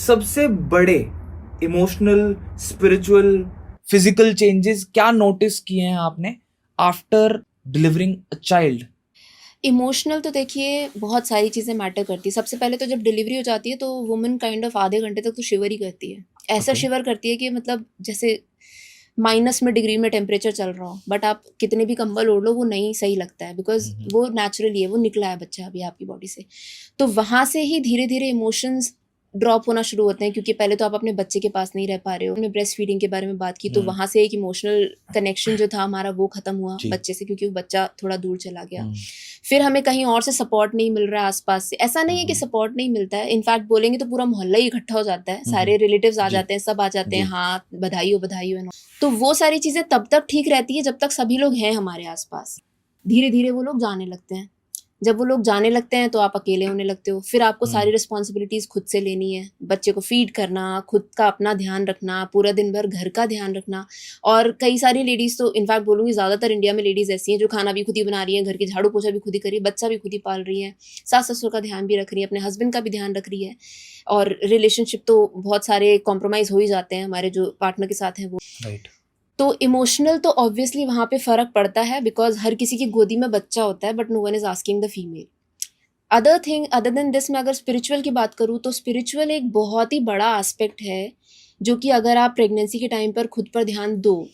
सबसे बड़े emotional, spiritual, physical changes क्या नोटिस किए हैं आपने after delivering a child? Emotional तो देखिए बहुत सारी चीज़ें मैटर करती है। सबसे पहले तो जब डिलीवरी हो जाती है तो वुमन काइंड ऑफ आधे घंटे तक तो शिवर ही करती है। ऐसा ओके। शिवर करती है कि मतलब जैसे माइनस में डिग्री में टेम्परेचर चल रहा हो, बट आप कितने भी कंबल ओढ़ लो वो नहीं सही लगता है, बिकॉज़ वो नेचुरली है, वो निकला है बच्चा अभी आपकी बॉडी से। तो वहाँ से ही धीरे-धीरे इमोशंस ड्रॉप होना शुरू होते हैं, क्योंकि पहले तो आप अपने बच्चे के पास नहीं रह पा रहे हो। हमने ब्रेस्ट फीडिंग के बारे में बात की, तो वहाँ से एक इमोशनल कनेक्शन जो था हमारा वो ख़त्म हुआ जी। बच्चे से, क्योंकि वो बच्चा थोड़ा दूर चला गया। हम्म, फिर हमें कहीं और से सपोर्ट नहीं मिल रहा है आस-पास से। ऐसा नहीं है कि सपोर्ट नहीं मिलता है, इनफैक्ट बोलेंगे तो पूरा मोहल्ला ही इकट्ठा हो जाता है, सारे रिलेटिव्स आ जी। जाते हैं, सब आ जाते हैं, जी। हाँ, बधाई हो एंड ऑल। तो वो सारी चीज़ें तब तक ठीक रहती है जब तक सभी लोग हैं हमारे आस-पास। धीरे-धीरे वो लोग जाने लगते हैं। जब वो लोग जाने लगते हैं तो आप अकेले होने लगते हो। फिर आपको सारी रिस्पॉन्सिबिलिटीज़ खुद से लेनी है। बच्चे को फ़ीड करना, खुद का अपना ध्यान रखना, पूरा दिन भर घर का ध्यान रखना। और कई सारी लेडीज़ तो इनफैक्ट बोलूँगी ज़्यादातर इंडिया में लेडीज़ ऐसी हैं जो खाना भी खुद ही बना रही हैं, घर की झाड़ू-पोछा भी खुद ही कर रही है, बच्चा भी खुद ही पाल रही हैं, सास-ससुर का ध्यान भी रख रही है, अपने हस्बैंड का भी ध्यान रख रही है। और रिलेशनशिप तो बहुत सारे कॉम्प्रोमाइज़ हो ही जाते हैं, हमारे जो पार्टनर के साथ हैं वो। राइट। तो इमोशनल तो ऑब्वियसली वहाँ पे फ़र्क पड़ता है, बिकॉज़ हर किसी की गोदी में बच्चा होता है, but no one is asking the female. Other than this, मैं अगर स्पिरिचुअल की बात करूँ तो स्पिरिचुअल एक बहुत ही बड़ा एस्पेक्ट है, जो कि अगर आप प्रेगनेंसी के टाइम पर खुद पर ध्यान दो,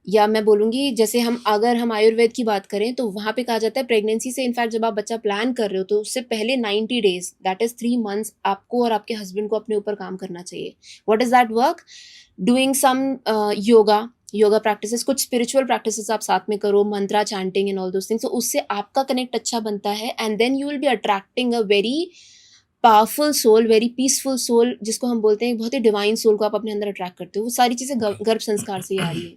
या मैं बोलूँगी जैसे हम आयुर्वेद की बात करें तो वहाँ पे कहा जाता है प्रेगनेंसी से इनफैक्ट जब आप बच्चा प्लान कर रहे हो तो उससे पहले 90 डेज़, दैट इज़ 3 मंथ्स, आपको और आपके हस्बैंड को अपने ऊपर काम करना चाहिए। What is that work? Doing some yoga practices, कुछ स्पिरिचुअल प्रैक्टिसेस आप साथ में करो, mantra chanting and all those things, तो उससे आपका कनेक्ट अच्छा बनता है, and then you will be attracting a very powerful soul, very peaceful soul, जिसको हम बोलते हैं बहुत ही डिवाइन सोल को आप अपने अंदर अट्रैक्ट करते हो। वो सारी चीज़ें ओके। गर्भ संस्कार से ही आ रही है।